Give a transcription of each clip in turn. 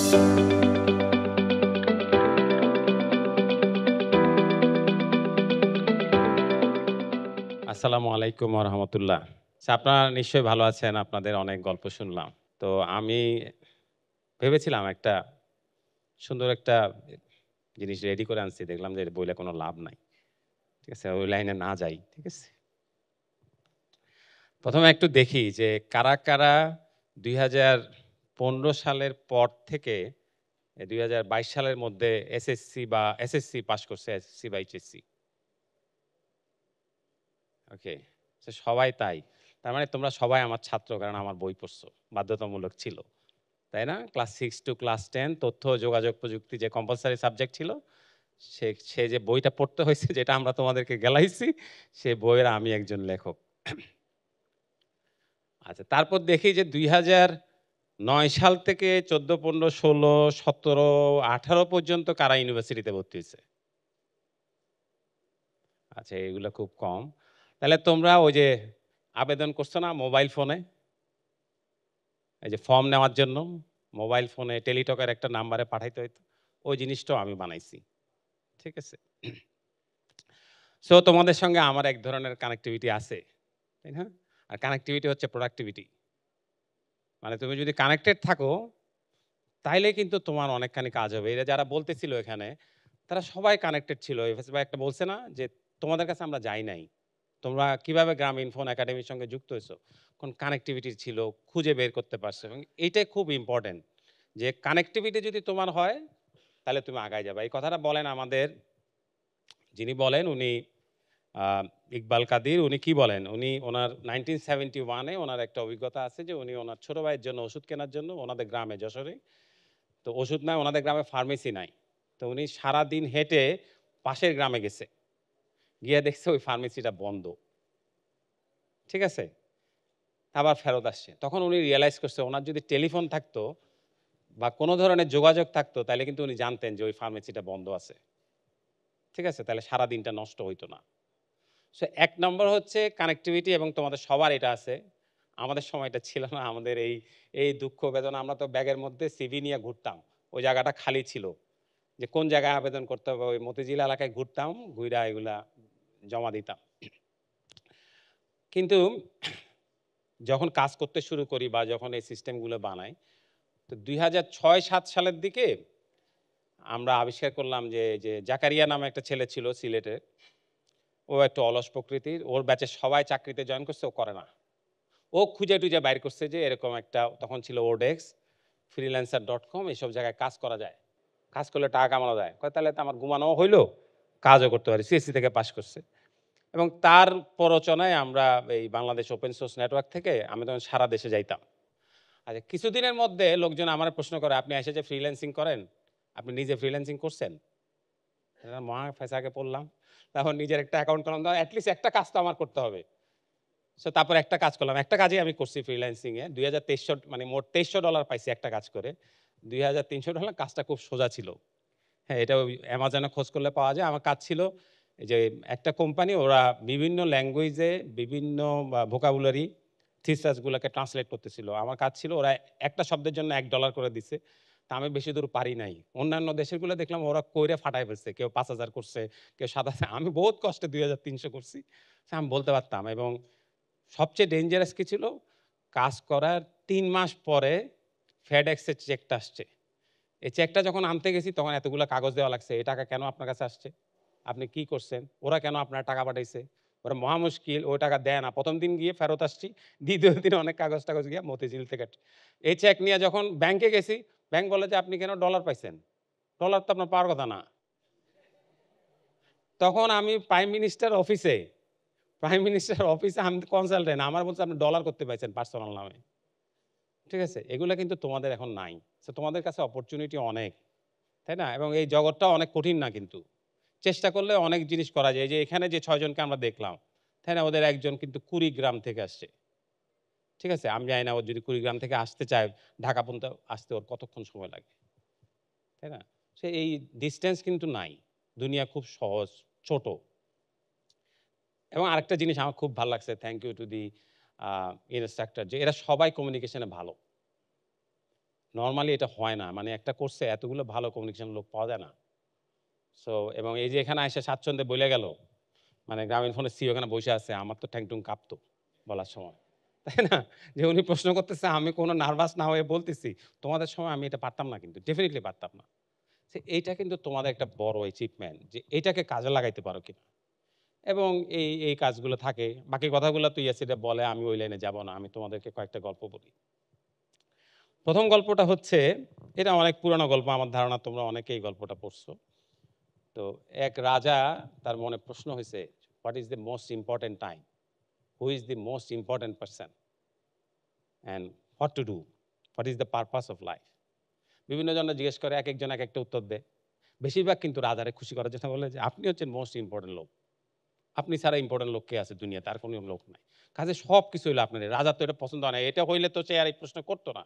আসসালামু আলাইকুম ওয়া রাহমাতুল্লাহ। আপনারা নিশ্চয়ই ভালো আছেন। আপনাদের অনেক গল্প শুনলাম। তো আমি ভেবেছিলাম একটা সুন্দর একটা জিনিস রেডি করে আনছি। দেখলাম যে বইলে কোনো লাভ নাই। ঠিক আছে? ওই লাইনে না যাই। ঠিক আছে? ১ম এ একটু দেখি যে কারা ২০১৫ সালের পর থেকে ২০২২ সালের মধ্যে এসএসসি পাস করছে, এসএসসি বা এইচএসসি। ওকে। সবাই তাই। তার মানে তোমরা সবাই আমার ছাত্র কারণ আমার বই পড়ছো। বাধ্যতামূলক ছিল। তাই না? ক্লাস 6 টু ক্লাস 10 তথ্য ও যোগাযোগ প্রযুক্তি যে কম্পালসরি সাবজেক্ট ছিল, সে যে বইটা পড়তে হইছে যেটা আমরা তোমাদেরকে গেলাইছি, সে বইয়ের আমি একজন লেখক। আচ্ছা, তারপর দেখি যে ২০০৯ সাল থেকে ১৪, ১৫, ১৬, ১৭, ১৮ পর্যন্ত কারা ইউনিভার্সিটিতে ভর্তি হইছে? আচ্ছা, এগুলা খুব কম। তাহলে তোমরা ওই যে আবেদন করছো না মোবাইল ফোনে? এই যে ফর্ম নেওয়ার জন্য মোবাইল ফোনে টেলিটকের একটা নাম্বারে পাঠাইতে হইতো। ওই জিনিসটাও আমি বানাইছি। ঠিক আছে? সো তোমাদের সঙ্গে আমার এক ধরনের কানেক্টিভিটি আছে। তাই না? আর কানেক্টিভিটি হচ্ছে প্রোডাক্টিভিটি। মানে তুমি যদি কানেক্টেড থাকো, তাইলে কিন্তু তোমার অনেকখানি কাজ হবে। এরা যারা বলতেছিল এখানে, তারা সবাই কানেক্টেড ছিল। এফএস ভাই একটা বলছে না যে, "তোমাদের কাছে আমরা যাই নাই। তোমরা কিভাবে গ্রামীণ ফোন একাডেমির সঙ্গে যুক্ত হইছো?" কোন কানেক্টিভিটি ছিল, খুঁজে বের করতে পারছো এবং এইটাই খুব ইম্পোর্টেন্ট। যে কানেক্টিভিটি যদি তোমার হয়, তাহলে তুমি আগায় যাবা। এই কথাটা বলেন আমাদের যিনি বলেন উনি আ ইকবাল কাদির উনি কি বলেন? উনি উনার 1971 এ উনার একটা অভিজ্ঞতা আছে যে উনি উনার ছোট ভাইয়ের জন্য ওষুধ কেনার জন্য উনাদের গ্রামে যশোরে। তো ওষুধ নাই উনাদের গ্রামে ফার্মেসি নাই। তো উনি সারাদিন হেঁটে পাশের গ্রামে গেছে। গিয়ে দেখছে ওই ফার্মেসিটা বন্ধ। ঠিক আছে? আবার ফেরত আসছে। তখন উনি রিয়ালাইজ করছে উনার যদি টেলিফোন থাকতো বা কোন ধরনের যোগাযোগ থাকতো তাইলে কিন্তু উনি জানতেন যে ওই ফার্মেসিটা বন্ধ আছে। ঠিক আছে? তাহলে সারাদিনটা নষ্ট হইতো না। সো ১ নম্বর হচ্ছে কানেক্টিভিটি এবং তোমাদের সবার এটা আছে। আমাদের সময় এটা ছিল না। আমাদের এই দুঃখ বেদনা আমরা তো ব্যাগের মধ্যে সিভি নিয়ে ঘুরতাম। ওই জায়গাটা খালি ছিল। যে কোন জায়গায় আবেদন করতে হবে ওই মতিঝিল এলাকায় ঘুরতাম, ঘুইরা এগুলা জমা দিতাম। কিন্তু যখন কাজ করতে শুরু করি বা যখন এই সিস্টেমগুলো বানাই, তো ২০০৬-৭ সালের দিকে আমরা আবিষ্কার করলাম যে জাকারিয়া নামে একটা ছেলে ছিল সিলেটের। ও একটু অলস প্রকৃতির। ওর ব্যাচের সবাই চাকরিতে জয়েন করছে, ও করে না। ও খুঁজে-টুজে বাইর করছে যে এরকম একটা তখন ছিল ওডেক্স, freelancer.com এসব জায়গায় কাজ করা যায়। কাজ করলে টাকা কামানো যায়। কয় তাহলে তো আমার ঘুমানোও হইলো, কাজও করতে পারি। সিএসসি থেকে পাস করছে। এবং তার প্ররোচনায় আমরা এই বাংলাদেশ ওপেন সোর্স নেটওয়ার্ক থেকে আমি তখন সারা দেশে যাইতাম। আচ্ছা কিছুদিনের মধ্যে লোকজন আমারে প্রশ্ন করে, "আপনি এসে যে ফ্রিল্যান্সিং করেন, আপনি নিজে ফ্রিল্যান্সিং করছেন?" মহা ফ্যাসাকে পড়লাম। তখন নিজের একটা অ্যাকাউন্ট করলাম। এট লিস্ট একটা কাজ তো আমার করতে হবে। সো তারপর একটা কাজ করলাম। একটা কাজই আমি করছি ফ্রিল্যান্সিং এ। ২,৩০০ মানে মোট $২৩০০ পাইছি একটা কাজ করে। $২,৩০০ কাজটা খুব সোজা ছিল। হ্যাঁ, এটা ওই অ্যামাজনে খোঁজ করলে পাওয়া যায়। আমার কাজ ছিল এই যে একটা কোম্পানি ওরা বিভিন্ন ল্যাঙ্গুয়েজে বিভিন্ন ভোকাবুলারি থিসাস গুলাকে ট্রান্সলেট করতেছিল। আমার কাজ ছিল ওরা একটা শব্দের জন্য $১ করে দিছে। তা আমি বেশি দূর পারি নাই। অন্যান্য দেশেরগুলো দেখলাম ওরা কইরে ফাটায় ফেলছে। কেউ ৫,০০০ করছে, কেউ ৭,০০০ আমি বহুত কষ্টে ২,৩০০ করছি। আমি বলতে পারতাম এবং সবচেয়ে ডেঞ্জারাস কি ছিল? কাজ করার ৩ মাস পরে FedEx এর চেকটা আসছে। এই চেকটা যখন আনতে গেছি তখন এতগুলা কাগজ দেওয়া লাগছে। "এই টাকা কেন আপনার কাছে আসছে? আপনি কি করছেন? ওরা কেন আপনার টাকা পাঠাইছে?" ওরা মহা মুশকিল ওই টাকা দেয় না। ১ম দিন গিয়ে ফেরত আসছি। দ্বিতীয় দিন অনেক কাগজ-টাগজ গিয়া মতিঝিল থেকে এই চেক নিয়ে যখন ব্যাংকে গেছি, ব্যাংক বলে যে, "আপনি কেন ডলার পাইছেন? ডলার তো আপনার পাওয়ার কথা না।" তখন আমি প্রাইম মিনিস্টার অফিসে আমি কনসালটেন্ট। আমার বলছে, "আপনি ডলার করতে পাইছেন পার্সোনাল নামে।" ঠিক আছে? এগুলা কিন্তু তোমাদের এখন নাই। সো তোমাদের কাছে অপরচুনিটি অনেক। তাই না? এবং এই জগৎটা অনেক কঠিন না কিন্তু। চেষ্টা করলে অনেক জিনিস করা যায়। এই যে এখানে যে ৬ জনকে আমরা দেখলাম, তাই না? ওদের একজন কিন্তু কুড়িগ্রাম থেকে আসছে। ঠিক আছে? আমি জানি না ও যদি কুড়িগ্রাম থেকে আসতে চায়, ঢাকা পর্যন্ত আসতে ওর কতক্ষণ সময় লাগে। তাই না? সে এই ডিসট্যান্স কিন্তু নাই। দুনিয়া খুব সহজ, ছোট। এবং আরেকটা জিনিস আমার খুব ভাল লাগছে, thank you to the a instructor যে এরা সবাই কমিউনিকেশন এ ভালো। নরমালি এটা হয় না। মানে একটা কোর্সে এতগুলো ভালো কমিউনিকেশন লোক পাওয়া যায় না। সো এবং এই যে এখানে আইসা স্বাচ্ছন্দ্যে বইলা গেল, মানে গ্রামীণ ফোনের সিইও এখানে বইসা আছে। আমার তো ঠ্যাং-টুং কাঁপতো বলার সময়। তাই না? যে উনি প্রশ্ন করতেছে, আমি কোনো নার্ভাস না হয়ে বলতেছি। তোমাদের সময় আমি এটা পারতাম না কিন্তু। ডেফিনিটলি পারতাম না। এইটা কিন্তু তোমাদের একটা বড় অ্যাচিভমেন্ট যে এটাকে কাজে লাগাইতে পারো কিনা। এবং এই কাজগুলো থাকে। বাকি কথাগুলো তো ইয়াসিরা বলে, আমি ওই লাইনে যাব না। আমি তোমাদেরকে কয়েকটা গল্প বলি। ১ম গল্পটা হচ্ছে, এটা অনেক পুরানো গল্প। আমার ধারণা তোমরা অনেকেই এই গল্পটা পড়ছো। তো এক রাজা, তার মনে প্রশ্ন হইছে, what is the most important time? Who is the most important person? And what to do? What is the purpose of life? বিভিন্ন জনে জিজ্ঞেস করে, একেকজন একেকটা উত্তর দেয়। বেশিরভাগ কিন্তু রাজারে খুশি করার জন্য বলে যে, আপনি হচ্ছেন মোস্ট ইম্পোর্টেন্ট লোক। আপনি ছাড়া ইম্পোর্টেন্ট লোক কে আছে দুনিয়াতে? আর কোনো লোক নাই। কাজে সবকিছু হইলো আপনারই। রাজার তো এটা পছন্দ হয় না। এটা হইলে তো সে আর এই প্রশ্ন করত না।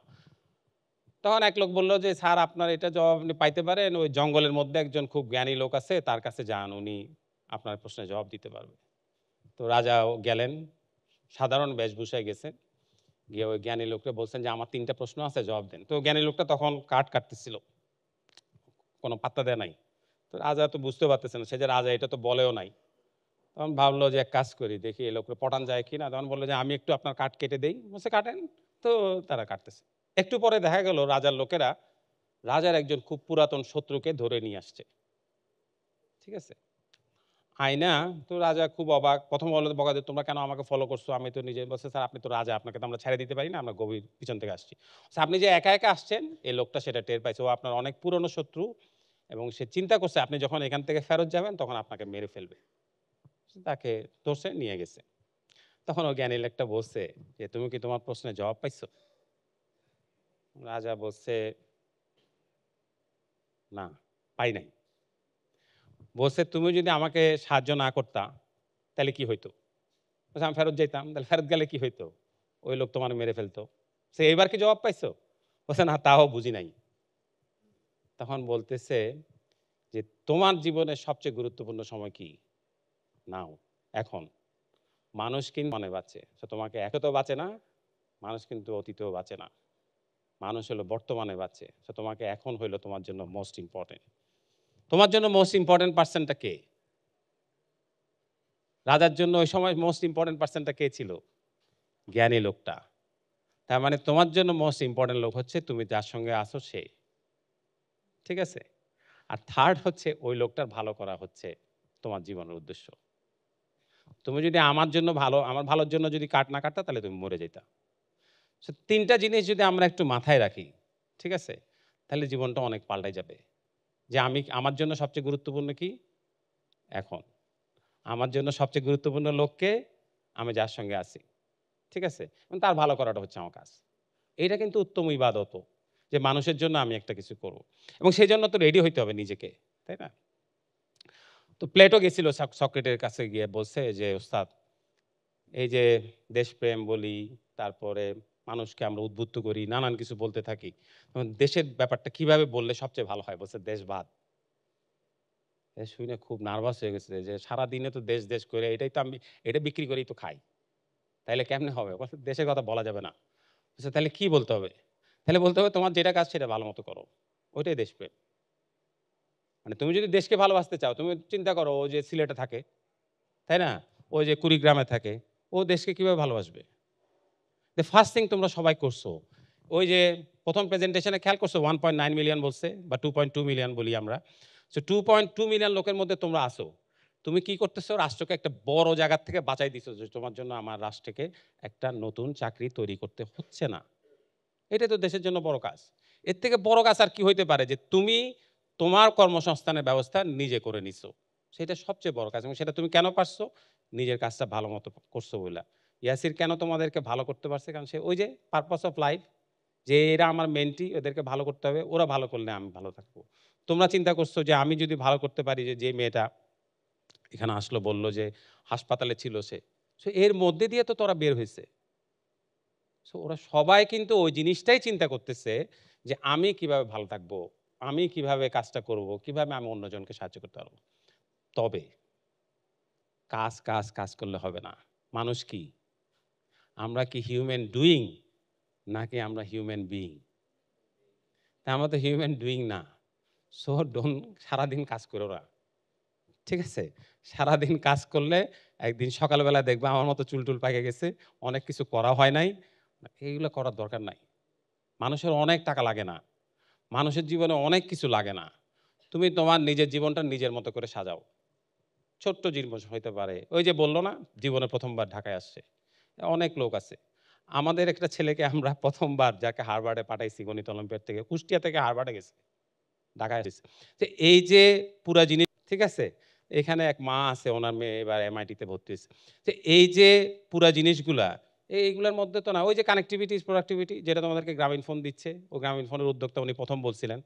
তখন এক লোক বলল যে, "স্যার, আপনার এটা জবাব আপনি পাইতে পারেন। ওই জঙ্গলের মধ্যে একজন খুব জ্ঞানী লোক আছে, তার কাছে যান। উনি আপনার প্রশ্নের জবাব দিতে পারবে।" তো রাজাও গেলেন। সাধারণ বেশভূষায় গেছেন। গিয়ে ওই জ্ঞানী লোককে বলছেন যে, "আমার ৩ টা প্রশ্ন আছে, জবাব দেন।" তো জ্ঞানী লোকটা তখন কাঠ কাটতেছিল। কোনো পাত্তা দেয় নাই। তো রাজা তো বুঝতে পারতেছে না। সে যে রাজা এটা তো বলেও নাই। তখন ভাবলো যে এক কাজ করি, দেখি এই লোককে পটান যায় কিনা। তখন বলল যে, "আমি একটু আপনার কাঠ কেটে দেই।" বলছে, "কাটেন।" তো তারা কাটতেছে। একটু পরে দেখা গেল রাজার লোকেরা রাজার একজন খুব পুরাতন শত্রুকে ধরে নিয়ে আসছে। ঠিক আছে? আয়না, তো রাজা খুব অবাক। ১ম বলল বকা দিয়ে, "তোমরা কেন আমাকে ফলো করছো? আমি তো নিজে।" বলছে, "স্যার, আপনি তো রাজা। আপনাকে তো আমরা ছেড়ে দিতে পারি না। আমরা গভীর পিছন থেকে আসছি।" "আপনি যে একা, একা আসছেন, এই লোকটা সেটা টের পাইছে। ও আপনার অনেক পুরনো শত্রু এবং সে চিন্তা করছে আপনি যখন এখান থেকে ফেরত যাবেন তখন আপনাকে মেরে ফেলবে।" তাকে ধরছে, নিয়ে গেছে। তখন ও জ্ঞানী লোকটা বলছে যে, "তুমি কি তোমার প্রশ্নের জবাব পাইছো?" রাজা বলছে, "না, পাই নাই।" বলছে, "তুমি যদি আমাকে সাহায্য না করতা, তাহলে কি হইতো?" বলছে, "আমি ফেরত যাইতাম।" "তাহলে ফেরত গেলে কি হইতো?" "ওই লোক তোমারে মেরে ফেলতো।" সে, "এইবার কি জবাব পাইছো?" বলছে, "না, তাও বুঝি নাই।" তখন বলতেছে যে, "তোমার জীবনের সবচেয়ে গুরুত্বপূর্ণ সময় কি? নাও, এখন। মানুষ কিন্তু মনে বাঁচে। সো তোমাকে একে তো বাঁচে না, মানুষ কিন্তু অতীতেও বাঁচে না। মানুষ হলো বর্তমানে বাঁচে। সো তোমাকে এখন হইলো তোমার জন্য মোস্ট ইম্পোর্টেন্ট। তোমার জন্য মোস্ট ইম্পোর্টেন্ট পারসনটা কে?" রাজার জন্য ওই সময় মোস্ট ইম্পোর্টেন্ট পারসনটা কে ছিল? জ্ঞানী লোকটা। তার মানে তোমার জন্য মোস্ট ইম্পোর্টেন্ট লোক হচ্ছে তুমি যার সঙ্গে আছো সে। ঠিক আছে? আর 3rd হচ্ছে ওই লোকটার ভালো করা হচ্ছে তোমার জীবনের উদ্দেশ্য। তুমি যদি আমার জন্য ভালো, আমার ভালোর জন্য যদি কাট না কাটতা তাহলে তুমি মরে যাইতা। সো ৩ টা জিনিস যদি আমরা একটু মাথায় রাখি, ঠিক আছে? তাহলে জীবনটা অনেক পাল্টাই যাবে। যে আমি, আমার জন্য সবচেয়ে গুরুত্বপূর্ণ কি? এখন। আমার জন্য সবচেয়ে গুরুত্বপূর্ণ লোককে, আমি যার সঙ্গে আছি। ঠিক আছে? এবং তার ভালো করাটা হচ্ছে আমার কাজ। এইটা কিন্তু উত্তম ইবাদতও। যে মানুষের জন্য আমি একটা কিছু করব। এবং সেজন্য তো রেডি হইতে হবে নিজেকে। তাই না? তো প্লেটো গেছিল সক্রেটের কাছে গিয়ে বলছে যে, "ওস্তাদ, এই যে দেশপ্রেম বলি, তারপরে মানুষকে আমরা উদ্বুদ্ধ করি, নানান কিছু বলতে থাকি। দেশের ব্যাপারটা কিভাবে বললে সবচেয়ে ভালো হয়?" বলছে, "দেশবাদ।" শুনে খুব নার্ভাস হয়ে গেছে যে সারাদিনে তো দেশ, দেশ করে এটাই তো আমি, এটা বিক্রি করেই তো খাই। তাইলে কেমনে হবে? বলছে, "দেশের কথা বলা যাবে না।" বলছে, "তাহলে কি বলতে হবে?" "তাহলে বলতে হবে তোমার যেটা কাজ সেটা ভালো মতো করো। ওইটাই দেশপ্রেম।" মানে তুমি যদি দেশকে ভালোবাসতে চাও, তুমি চিন্তা করো ও যে সিলেটে থাকে, তাই না? ওই যে কুড়িগ্রামে থাকে, ও দেশকে কিভাবে ভালোবাসবে? the ফার্স্ট থিং তোমরা সবাই করছো। ওই যে ১ম প্রেজেন্টেশনে খেয়াল করছো 1.9 মিলিয়ন বলছে বা 2.2 মিলিয়ন বলি আমরা। সো 2.2 মিলিয়ন লোকের মধ্যে তোমরা আছো। তুমি কি করতেছো? রাষ্ট্রকে একটা বড় জায়গা থেকে বাঁচাই দিছো যে তোমার জন্য আমার রাষ্ট্রকে একটা নতুন চাকরি তৈরি করতে হচ্ছে না। এটাই তো দেশের জন্য বড় কাজ। এর থেকে বড় কাজ আর কি হইতে পারে যে তুমি তোমার কর্মসংস্থানের ব্যবস্থা নিজে করে নিছো। সেটা সবচেয়ে বড় কাজ এবং সেটা তুমি কেন পারছো? নিজের কাজটা ভালো মতো করছো বইলা। ইয়াসির কেন তোমাদেরকে ভালো করতে পারছে? কারণ সে ওই যে পারপাস অফ লাইফ, যে এরা আমার মেন্টি, ওদেরকে ভালো করতে হবে। ওরা ভালো করলে আমি ভালো থাকবো। তোমরা চিন্তা করছো যে আমি যদি ভালো করতে পারি, যে মেয়েটা এখানে আসলো বলল যে হাসপাতালে ছিল সে। সো এর মধ্যে দিয়ে তো তোরা বের হইছে। সো ওরা সবাই কিন্তু ওই জিনিসটাই চিন্তা করতেছে যে আমি কিভাবে ভালো থাকবো, আমি কিভাবে কাজটা করব, কিভাবে আমি অন্যজনকে সাহায্য করতে পারবো। তবে কাজ, কাজ, কাজ করলে হবে না। মানুষ কি? আমরা কি হিউম্যান ডুইং নাকি আমরা হিউম্যান বিইং? তাই আমরা তো হিউম্যান ডুইং না। সো ডোন্ট সারাদিন কাজ করো না। ঠিক আছে? সারাদিন কাজ করলে একদিন সকালবেলা দেখবা আমার মতো চুল-টুল পাকে গেছে। অনেক কিছু করা হয় নাই। এইগুলো করার দরকার নাই। মানুষের অনেক টাকা লাগে না। মানুষের জীবনে অনেক কিছু লাগে না। তুমি তোমার নিজের জীবনটা নিজের মতো করে সাজাও। ছোট্ট জিনিস হইতে পারে। ওই যে বলল না জীবনে ১ম বার ঢাকায় আসছে। অনেক লোক আছে। আমাদের একটা ছেলেকে আমরা ১ম বার যাকে হার্ভার্ডে পাঠাইছি গণিত অলিম্পিয়াড থেকে, কুষ্টিয়া থেকে হার্ভার্ডে গেছে। ঢাকায় এসেছে। তো এই যে পুরা জিনিস ঠিক আছে? এখানে এক মা আছে ওনার মেয়ে এবার এমআইটিতে ভর্তি হইছে। তো এই যে পুরা জিনিসগুলা এইগুলার মধ্যে তো না ওই যে কানেক্টিভিটি ইস প্রোডাক্টিভিটি যেটা তোমাদেরকে গ্রামীণ ফোন দিচ্ছে, ও গ্রামীণ ফোনের উদ্যোক্তা উনি ১ম বলছিলেন।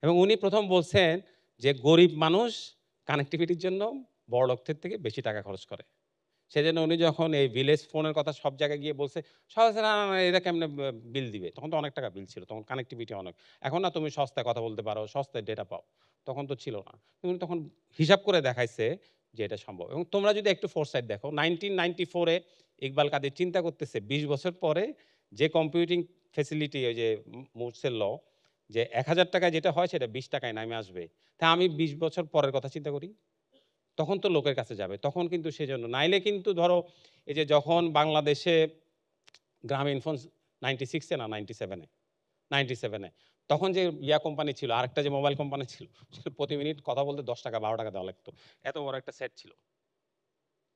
এবং উনি ১ম বলছেন যে গরিব মানুষ কানেক্টিভিটির জন্য বড়লোকদের থেকে বেশি টাকা খরচ করে। সেজন্য উনি যখন এই ভিলেজ ফোনের কথা সব জায়গায় গিয়ে বলছে, সবাই বলছে, "না, না, না এরা কেমনে বিল দিবে?" তখন তো অনেক টাকা বিল ছিল। তখন কানেক্টিভিটি অনেক। এখন না তুমি সস্তায় কথা বলতে পারো, সস্তায় ডেটা পাও। তখন তো ছিল না। উনি তখন হিসাব করে দেখাইছে যে এটা সম্ভব। এবং তোমরা যদি একটু ফোরসাইট দেখো 1994 এ ইকবাল কাদের চিন্তা করতেছে ২০ বছর পরে যে কম্পিউটিং ফেসিলিটি ওই যে মুরসের ল যে ৳১,০০০ যেটা হয় সেটা ৳২০ য় নামে আসবে। তা আমি ২০ বছর পরের কথা চিন্তা করি। তখন তো লোকের কাছে যাবে। তখন কিন্তু সেজন্য নাইলে কিন্তু ধরো এই যে যখন বাংলাদেশে গ্রামীণফোন 96 এ না 97 এ 97 এ তখন যে কোম্পানি ছিল আরেকটা যে মোবাইল কোম্পানি ছিল প্রতি মিনিট কথা বলতে ৳১০ ৳১২ দেওয়া লাগতো। এত বড় একটা সেট ছিল।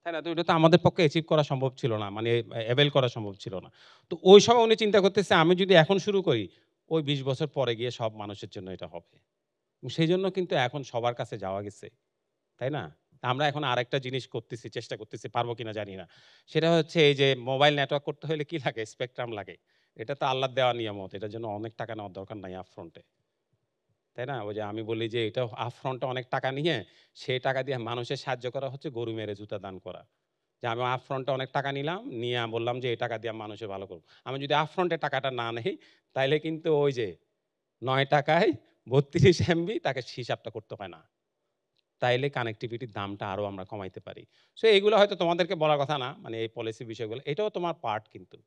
তাই না? তো এটা তো আমাদের পক্ষে অ্যাচিভ করা সম্ভব ছিল না। মানে এভেইল করা সম্ভব ছিল না। তো ওই সময় উনি চিন্তা করতেছে আমি যদি এখন শুরু করি ওই ২০ বছর পরে গিয়ে সব মানুষের জন্য এটা হবে। সেইজন্য কিন্তু এখন সবার কাছে যাওয়া গেছে। তাই না? আমরা এখন আরেকটা জিনিস করতেছি, চেষ্টা করতেছি, পারবো কিনা জানি না। সেটা হচ্ছে এই যে মোবাইল নেটওয়ার্ক করতে হলে কি লাগে? স্পেকট্রাম লাগে। এটা তো আল্লাহর দেওয়া নিয়ামত। এটার জন্য অনেক টাকা নেওয়ার দরকার নাই আপফ্রন্ট এ। তাই না? ওই যে আমি বলি যে এটা আপফ্রন্ট এ অনেক টাকা নিয়ে সেই টাকা দিয়ে মানুষের সাহায্য করা হচ্ছে গরু মেরে জুতা দান করা। যে আমি আপফ্রন্ট এ অনেক টাকা নিলাম, নিয়ে বললাম যে এই টাকা দিয়ে আমি মানুষের ভালো করব। আমি যদি আপফ্রন্ট এ টাকাটা না নেই তাইলে কিন্তু ওই যে ৳৯ য় ৩২ এমবি তাকে হিসাবটা করতে হয় না। তাইলে কানেক্টিভিটির দামটা আরো আমরা কমাইতে পারি। সো এগুলো হয়তো তোমাদেরকে বলার কথা না। মানে এই পলিসি বিষয়গুলো। এটাও তোমার পার্ট কিন্তু।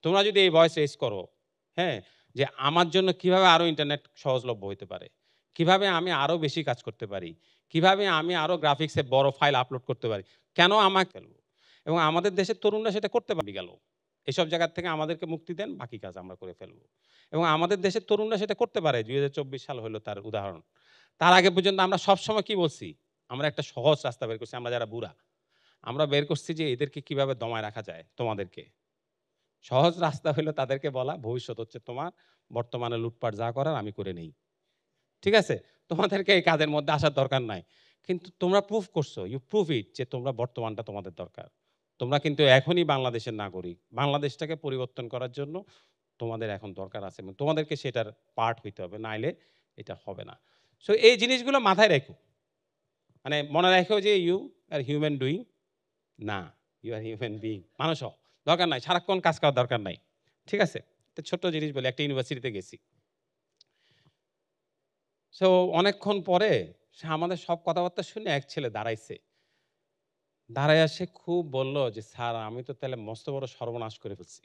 তোমরা যদি এই ভয়েস রেইজ করো, হ্যাঁ? যে আমার জন্য কিভাবে আরো ইন্টারনেট সহজলভ্য হইতে পারে? কিভাবে আমি আরো বেশি কাজ করতে পারি? কিভাবে আমি আরো গ্রাফিক্সে বড় ফাইল আপলোড করতে পারি? কেন আমাকে ফেলবো? এবং আমাদের দেশের তরুণরা সেটা করতে পারবে গেল। এসব জায়গা থেকে আমাদেরকে মুক্তি দেন, বাকি কাজ আমরা করে ফেলবো। এবং আমাদের দেশের তরুণরা সেটা করতে পারে। ২০২৪ সাল হলো তার উদাহরণ। তার আগে পর্যন্ত আমরা সবসময় কি বলছি? আমরা একটা সহজ রাস্তা বের করছি, আমরা যারা বুড়া। আমরা বের করছি যে এদেরকে কিভাবে দমায় রাখা যায় তোমাদেরকে। সহজ রাস্তা হইলো তাদেরকে বলা, ভবিষ্যৎ হচ্ছে তোমার। বর্তমানে লুটপাট যা করার আমি করে নেই। ঠিক আছে? তোমাদেরকে এই কাজের মধ্যে আসার দরকার নাই। কিন্তু তোমরা প্রুভ করছো, ইউ প্রুভ ইট যে তোমরা বর্তমানটা তোমাদের দরকার। তোমরা কিন্তু এখনই বাংলাদেশের নাগরিক। বাংলাদেশটাকে পরিবর্তন করার জন্য তোমাদের এখন দরকার আছে এবং তোমাদেরকে সেটার পার্ট হইতে হবে। নাইলে এটা হবে না। সো এই জিনিসগুলো মাথায় রেখো। মানে মনে রাখো যে ইউ আর হিউম্যান ডুইং না, ইউ আর হিউম্যান বিইং। মানুষ হও। দরকার নাই। সারাক্ষণ কাজ করার দরকার নাই। ঠিক আছে? একটা ছোট্ট জিনিস বলি, একটা ইউনিভার্সিটিতে গেছি। সো অনেকক্ষণ পরে সে আমাদের সব কথাবার্তা শুনে এক ছেলে দাঁড়াইছে। দাঁড়াইয়া সে খুব বলল যে, "স্যার আমি তো তাহলে মস্ত বড় সর্বনাশ করে ফেলছি।"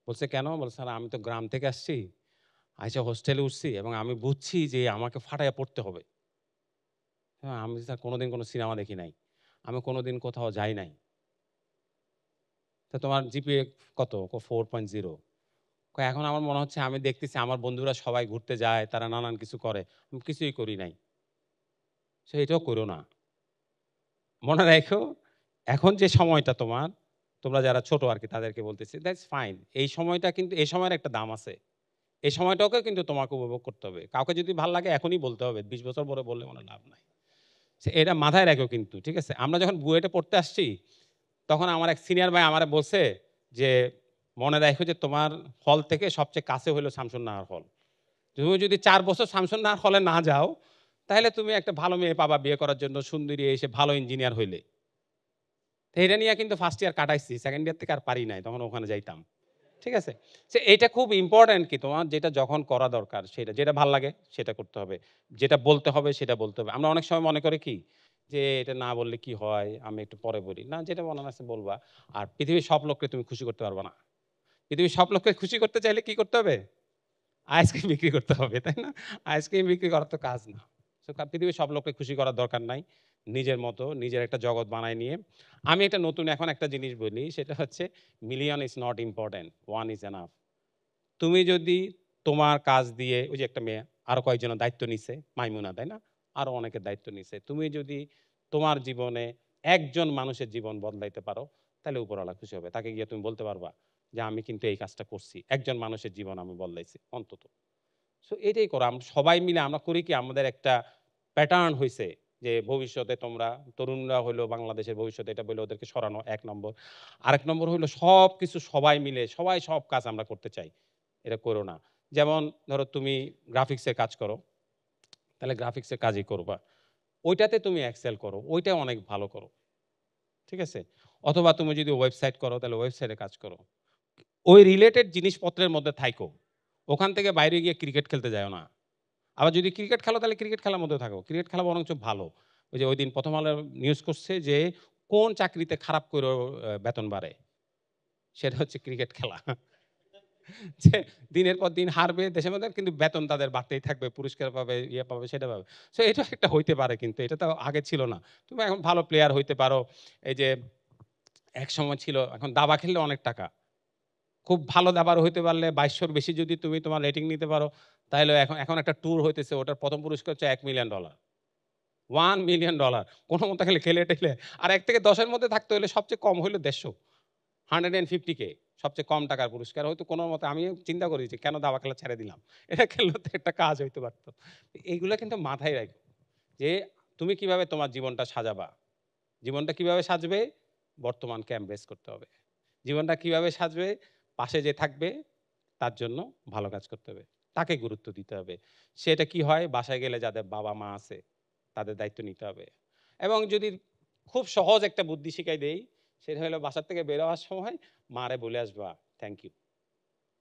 বলছে, "কেন?" বলছে, "স্যার আমি তো গ্রাম থেকে আসছি। আইসা হোস্টেলে উঠছি এবং আমি বুঝছি যে আমাকে ফাটাইয়া পড়তে হবে। হ্যাঁ, আমি স্যার কোনোদিন কোনো সিনেমা দেখি নাই। আমি কোনোদিন কোথাও যাই নাই। তো তোমার জিপিএ কত? 4.0 কয় এখন আমার মনে হচ্ছে আমি দেখতেছি আমার বন্ধুরা সবাই ঘুরতে যায়, তারা নানান কিছু করে। আমি কিছুই করি নাই। সো এটাও করো না। মনে রাইখো এখন যে সময়টা তোমার, তোমরা যারা ছোট আরকি তাদেরকে বলতেছি দ্যাটস ফাইন। এই সময়টা কিন্তু এই সময়ের একটা দাম আছে। এই সময়টাকে কিন্তু তোমাকে উপভোগ করতে হবে। কাউকে যদি ভাল লাগে এখনই বলতে হবে। ২০ বছর পরে বললে কোনো লাভ নাই। এটা মাথায় রেখো কিন্তু, ঠিক আছে? আমরা যখন বুয়েটে পড়তে আসছি তখন আমার এক সিনিয়র ভাই আমারে বলছে যে, "মনে রাইখো যে তোমার হল থেকে সবচেয়ে কাছে হইলো শামসুন্নাহার হল। তুমি যদি ৪ বছর শামসুন্নাহার হলে না যাও, তাইলে তুমি একটা ভালো মেয়ে পাবা বিয়ে করার জন্য সুন্দরী এসে ভালো ইঞ্জিনিয়ার হইলে।" তো এটা নিয়ে কিন্তু ফার্স্ট ইয়ার কাটাইছি। সেকেন্ড ইয়ার থেকে আর পারি নাই। তখন ওখানে যাইতাম। ঠিক আছে? সো এটা খুব ইম্পোর্টেন্ট কি তোমার যেটা যখন করা দরকার সেটা। যেটা ভাল লাগে সেটা করতে হবে। যেটা বলতে হবে সেটা বলতে হবে। আমরা অনেক সময় মনে করি কি যে এটা না বললে কি হয়? আমি একটু পরে বলি। না যেটা মনে আছে বলবা। আর পৃথিবীর সব লোককে তুমি খুশি করতে পারবা না। পৃথিবীর সব লোককে খুশি করতে চাইলে কি করতে হবে? আইসক্রিম বিক্রি করতে হবে, তাই না? আইসক্রিম বিক্রি করার তো কাজ না। সো পৃথিবীর সব লোককে খুশি করার দরকার নাই। নিজের মতো নিজের একটা জগৎ বানায় নিয়ে আমি একটা নতুন এখন একটা জিনিস বলি, সেটা হচ্ছে million is not important, one is enough. তুমি যদি তোমার কাজ দিয়ে ওই যে একটা মেয়ে আরো কয়েকজনের দায়িত্ব নিছে, মাইমুনা, তাই না? আরো অনেকের দায়িত্ব নিছে। তুমি যদি তোমার জীবনে একজন মানুষের জীবন বদলাইতে পারো, তাহলে উপরওয়ালা খুশি হবে। তাকে গিয়ে তুমি বলতে পারবা যে আমি কিন্তু এই কাজটা করছি, একজন মানুষের জীবন আমি বদলাইছি অন্তত। সো এটাই করো। আমরা সবাই মিলে আমরা করি কি, আমাদের একটা প্যাটার্ন হইছে যে ভবিষ্যতে তোমরা তরুণরা হইলো বাংলাদেশের ভবিষ্যৎ, এটা বলে ওদেরকে সরানো ১ নম্বর। আরেক নম্বর হইলো সবকিছু সবাই মিলে সবাই সব কাজ আমরা করতে চাই। এটা করো না। যেমন ধরো তুমি গ্রাফিক্সের কাজ করো, তাহলে গ্রাফিক্সের কাজই করবা। ওইটাতে তুমি এক্সেল করো, ওইটা অনেক ভালো করো। ঠিক আছে? অথবা তুমি যদি ওয়েবসাইট করো তাহলে ওয়েবসাইটে কাজ করো। ওই রিলেটেড জিনিসপত্রের মধ্যে থাইকো। ওখান থেকে বাইরে গিয়ে ক্রিকেট খেলতে যাও না। আবার যদি ক্রিকেট খেলো তাহলে ক্রিকেট খেলার মধ্যেও থাকো। ক্রিকেট খেলা বরঞ্চ ভালো। ওই যে ঐদিন ১ম আলো নিউজ করছে যে কোন চাকরিতে খারাপ কইরেও বেতন বাড়ে? সেটা হচ্ছে ক্রিকেট খেলা। যে দিনের পর দিন হারবে দেশের মধ্যে, কিন্তু বেতন তাদের বাড়তেই থাকবে, পুরস্কার পাবে, ইয়ে পাবে, সেটা পাবে। সো এটা একটা হইতে পারে, কিন্তু এটা তো আগে ছিল না। তুমি এখন ভালো প্লেয়ার হইতে পারো। এই যে একসময় ছিল, এখন দাবা খেললে অনেক টাকা। খুব ভালো দাবার হইতে পারলে ২২০০ বেশি যদি তুমি তোমার রেটিং নিতে পারো, তাহলে এখন এখন একটা ট্যুর হইতেছে, ওটার ১ম পুরস্কার হচ্ছে $১,০০,০০০। $1,০০,০০০ কোনমতে খেলে খেলে-টেলে। আর ১ থেকে ১০ এর মধ্যে থাকতে হলে সবচেয়ে কম হইলো ১৫০। 150K সবচেয়ে কম টাকার পুরস্কার। হয়তো কোনমতে আমি চিন্তা করি যে কেন দাবা খেলা ছেড়ে দিলাম। এটা খেললে তো একটা কাজ হইতে পারত। এইগুলা কিন্তু মাথায় রাখো যে তুমি কিভাবে তোমার জীবনটা সাজাবা। জীবনটা কিভাবে সাজবে? বর্তমানকে এমব্রেস করতে হবে। জীবনটা কিভাবে সাজবে? পাশে যে থাকবে তার জন্য ভালো কাজ করতে হবে। তাকে গুরুত্ব দিতে হবে। সেটা কি হয়? বাসায় গেলে যাদের বাবা-মা আছে তাদের দায়িত্ব নিতে হবে। এবং যদি খুব সহজ একটা বুদ্ধি শিখাই দেই, সেটা হলো বাসা থেকে বের হওয়ার সময় মারে বলে আসবা, "থ্যাংক ইউ।"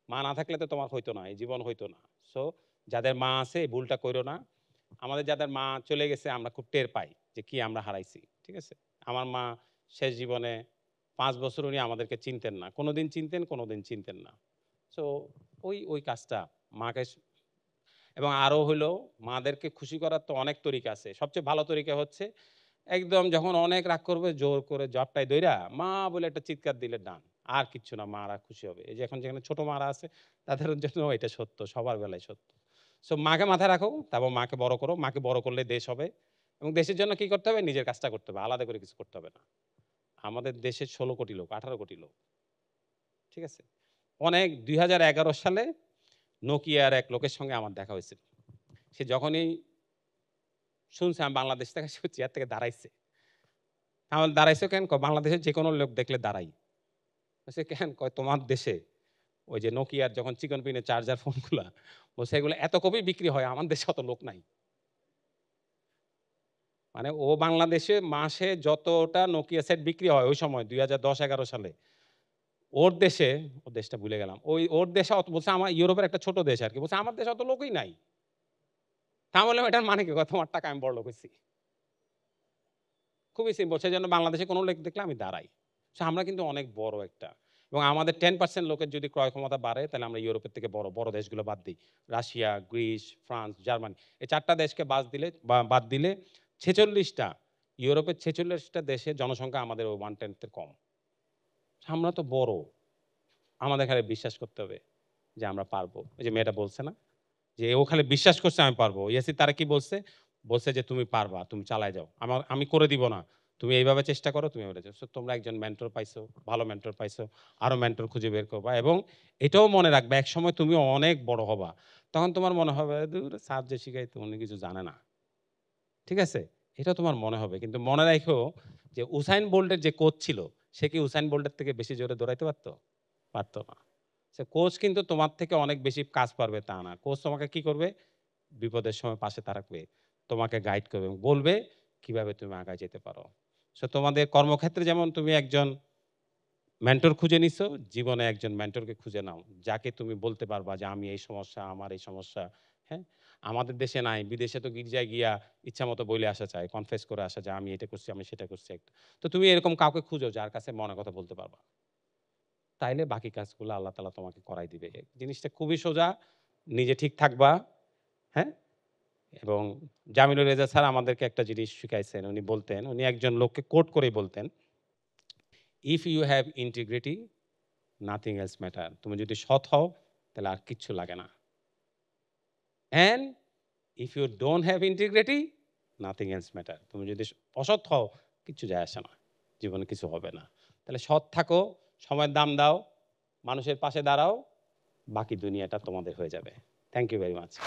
মা না থাকলে তো তোমার হইতো না, এই জীবন হইতো না। সো যাদের মা আছে এই ভুলটা কইরো না। আমাদের যাদের মা চলে গেছে আমরা খুব টের পাই যে কি আমরা হারাইছি। ঠিক আছে? আমার মা শেষ জীবনে ৫ বছর উনি আমাদেরকে চিনতেন না। কোনোদিন চিনতেন, কোনোদিন চিনতেন না। সো ওই কাজটা মাকে এবং আরো হইলো মাদেরকে খুশি করার তো অনেক তরিকা আছে। সবচেয়ে ভালো তরিকা হচ্ছে একদম যখন অনেক রাগ করবে জোর করে জপটায় ধইরা মা বলে একটা চিৎকার দিলে ডান। আর কিচ্ছু না, মারা খুশি হবে। এই যে এখন যেখানে ছোট মারা আছে তাদের জন্য এটা সত্য, সবার বেলায় সত্য। সো মাকে মাথায় রাখো, তারপর মাকে বড় করো। মাকে বড় করলে দেশ হবে। এবং দেশের জন্য কি করতে হবে? নিজের কাজটা করতে হবে। আলাদা করে কিছু করতে হবে না। আমাদের দেশে ১৬ কোটি লোক, ১৮ কোটি লোক। ঠিক আছে? অনেক ২০১১ সালে নোকিয়ার এক লোকের সঙ্গে আমার দেখা হয়েছিল। সে যখনই শুনছে আমি বাংলাদেশ থেকে, সে চেয়ার থেকে দাঁড়াইছে। আমার দাঁড়াইছো কেন? কয় বাংলাদেশের যেকোনো লোক দেখলে দাঁড়াই। বলছে কেন? কয় তোমার দেশে ওই যে নোকিয়ার যখন চিকন পিনের চার্জার ফোনগুলা, বলছে এগুলো এত কমই বিক্রি হয়, আমার দেশে অত লোক নাই। মানে ও বাংলাদেশে মাসে যতটা নোকিয়া সেট বিক্রি হয় ওই সময় ২০১০-১১ সালে, ওর দেশে, ওর দেশটা ভুলে গেলাম। ওর দেশে অত, বলছে আমার ইউরোপের একটা ছোট দেশ আরকি। বলছে আমার দেশে অত লোকই নাই। তা আমি বললাম এটার মানে কি? কয় তোমার টাকায় আমি বড়লোক হইছি। খুবই সিম্পল। সেজন্য বাংলাদেশে কোনো লোক দেখলে আমি দাঁড়াই। সো আমরা কিন্তু অনেক বড় একটা, এবং আমাদের 10% লোকের যদি ক্রয় ক্ষমতা বাড়ে তাহলে আমরা ইউরোপের থেকে বড় দেশগুলো বাদ দেই। Russia, Greece, France, Germany. এই ৪ টা দেশকে বাদ দিলে ৪৬ টা, ইউরোপের ৪৬ টা দেশের জনসংখ্যা আমাদের ওই 1/10 এর কম। আমরা তো বড়। আমাদের খালি বিশ্বাস করতে হবে যে আমরা পারবো। ওই যে মেয়েটা বলছে না? যে ও খালি বিশ্বাস করছে আমি পারবো। ইয়াসির তারা কি বলছে? বলছে যে, "তুমি পারবা, তুমি চালায় যাও। আমি করে দিব না। তুমি এইভাবে চেষ্টা করো, তুমি এভাবে যাও।" সো তোমরা একজন মেন্টর পাইছো, ভালো মেন্টর পাইছো। আরো মেন্টর খুঁজে বের করবা এবং এটাও মনে রাখবা একসময় তুমিও অনেক বড় হবা। তখন তোমার মনে হবে, "ধুর স্যার যে শিখাইতো উনি কিছু জানে না।" ঠিক আছে? এটা তোমার মনে হবে। কিন্তু মনে রাইখো যে উসাইন বোল্টের যে কোচ ছিল, সে কি উসাইন বোল্টের থেকে বেশি জোরে দৌড়াইতে পারত? পারত না। সে কোচ কিন্তু তোমার থেকে অনেক বেশি কাজ পারবে তা না। কোচ তোমাকে কি করবে? বিপদের সময় পাশে থাকবে। তোমাকে গাইড করবে এবং বলবে কিভাবে তুমি আগায় যেতে পারো। সো তোমাদের কর্মক্ষেত্রে যেমন তুমি একজন মেন্টর খুঁজে নিছো, জীবনে একজন মেন্টরকে খুঁজে নাও। যাকে তুমি বলতে পারবা যে আমি এই সমস্যা, আমার এই সমস্যা। হ্যাঁ? আমাদের দেশে নাই। বিদেশে তো গির্জায় গিয়া ইচ্ছামত বইলে আসা যায়। কনফেস করে আসা যায় আমি এটা করছি, আমি সেটা করছি একটা। তো তুমি এরকম কাউকে খুঁজো যার কাছে মনের কথা বলতে পারবা। তাইলে বাকি কাজগুলো আল্লাহ তাআলা তোমাকে করাই দিবে। জিনিসটা খুবই সোজা। নিজে ঠিক থাকবা, হ্যাঁ? এবং জামিলুর রেজা স্যার আমাদেরকে একটা জিনিস শিখাইছেন। উনি বলতেন, উনি একজন লোককে কোট করেই বলতেন, "if you have integrity, nothing else matter." তুমি যদি সৎ হও, তাহলে আর কিচ্ছু লাগে না। And if you don't have integrity, nothing else matter. তুমি যদি অসৎ হও, কিচ্ছু যায় আসে না। জীবনে কিছু হবে না। তাহলে সৎ থাকো, সময়ের দাম দাও, মানুষের পাশে দাঁড়াও, বাকি দুনিয়াটা তোমাদের হয়ে যাবে। Thank you very much.